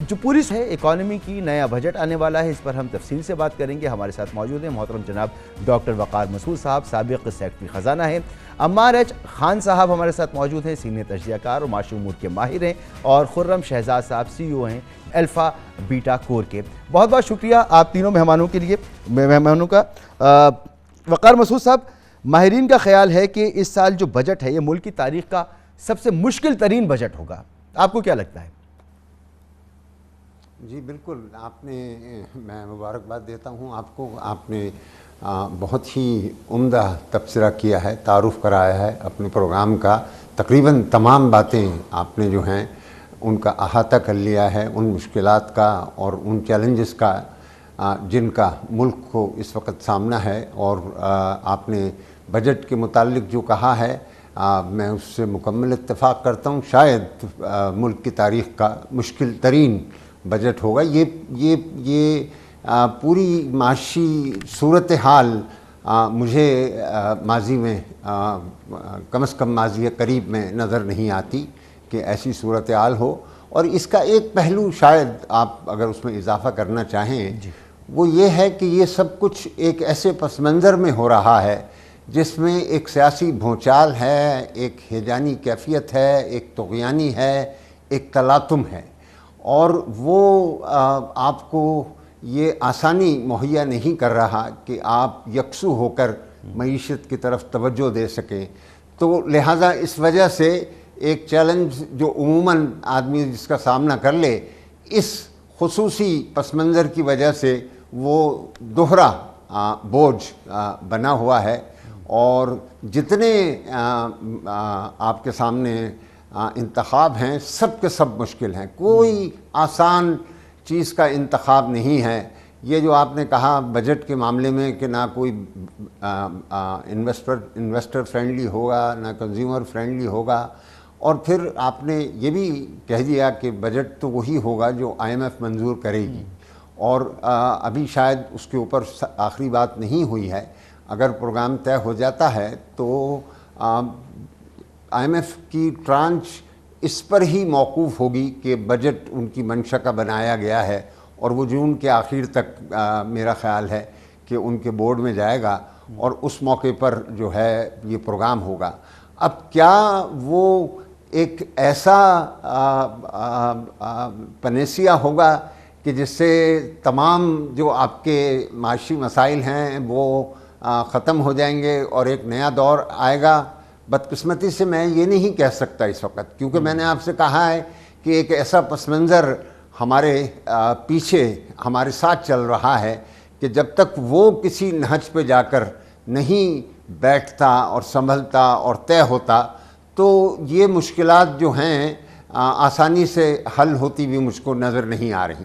جو پوری ہے اکانومی کی نیا بجٹ آنے والا ہے، اس پر ہم تفصیل سے بات کریں گے۔ ہمارے ساتھ موجود ہیں محترم جناب ڈاکٹر وقار مسعود صاحب، سابق سیکرٹری خزانہ ہیں۔ عمار ایچ خان صاحب ہمارے ساتھ موجود ہیں، سینئر تجزیہ کار اور معاشی امور کے ماہر ہیں، اور خرم شہزاد صاحب CEO ہیں الفا بیٹا کور کے۔ بہت بہت شکریہ آپ تینوں مہمانوں کا۔ وقار مسعود صاحب، ماہرین کا خیال ہے کہ اس سال جو بجٹ ہے یہ ملک کی تاریخ کا سب سے مشکل ترین بجٹ ہوگا، آپ کو کیا لگتا ہے؟ جی بالکل، میں مبارکباد دیتا ہوں آپ کو۔ آپ نے بہت ہی عمدہ تبصرہ کیا ہے، تعارف کرایا ہے اپنے پروگرام کا۔ تقریباً تمام باتیں آپ نے جو ہیں ان کا احاطہ کر لیا ہے، ان مشکلات کا اور ان چیلنجز کا جن کا ملک کو اس وقت سامنا ہے۔ اور آپ نے بجٹ کے متعلق جو کہا ہے میں اس سے مکمل اتفاق کرتا ہوں۔ شاید ملک کی تاریخ کا مشکل ترین بجٹ ہوگا۔ یہ پوری معاشی صورتحال مجھے ماضی میں کم از کم ماضی قریب میں نظر نہیں آتی کہ ایسی صورتحال ہو۔ اور اس کا ایک پہلو شاید آپ اگر اس میں اضافہ کرنا چاہیں وہ یہ ہے کہ یہ سب کچھ ایک ایسے پس منظر میں ہو رہا ہے جس میں ایک سیاسی بھونچال ہے، ایک ہیجانی کیفیت ہے، ایک طغیانی ہے، ایک تلاطم ہے، اور وہ آپ کو یہ آسانی مہیا نہیں کر رہا کہ آپ یکسو ہو کر معیشت کی طرف توجہ دے سکیں۔ تو لہٰذا اس وجہ سے ایک چیلنج جو عموماً آدمی جس کا سامنا کر لے، اس خصوصی پس منظر کی وجہ سے وہ دوہرا بوجھ بنا ہوا ہے۔ اور جتنے آپ کے سامنے انتخاب ہیں سب کے سب مشکل ہیں، کوئی آسان چیز کا انتخاب نہیں ہے۔ یہ جو آپ نے کہا بجٹ کے معاملے میں کہ نہ کوئی انویسٹر فرینڈلی ہوگا، نہ کنزیومر فرینڈلی ہوگا، اور پھر آپ نے یہ بھی کہہ دیا کہ بجٹ تو وہی ہوگا جو IMF منظور کرے گی، اور ابھی شاید اس کے اوپر آخری بات نہیں ہوئی ہے۔ اگر پروگرام طے ہو جاتا ہے تو IMF کی ٹرانچ اس پر ہی موقوف ہوگی کہ بجٹ ان کی منشا کا بنایا گیا ہے، اور وہ جون کے آخر تک میرا خیال ہے کہ ان کے بورڈ میں جائے گا، اور اس موقع پر جو ہے یہ پروگرام ہوگا۔ اب کیا وہ ایک ایسا پنیسیا ہوگا کہ جس سے تمام جو آپ کے معاشی مسائل ہیں وہ ختم ہو جائیں گے اور ایک نیا دور آئے گا؟ بدقسمتی سے میں یہ نہیں کہہ سکتا اس وقت، کیونکہ میں نے آپ سے کہا ہے کہ ایک ایسا پس منظر ہمارے پیچھے ہمارے ساتھ چل رہا ہے کہ جب تک وہ کسی نہج پہ جا کر نہیں بیٹھتا اور سنبھلتا اور طے ہوتا تو یہ مشکلات جو ہیں آسانی سے حل ہوتی بھی مجھ کو نظر نہیں آ رہی۔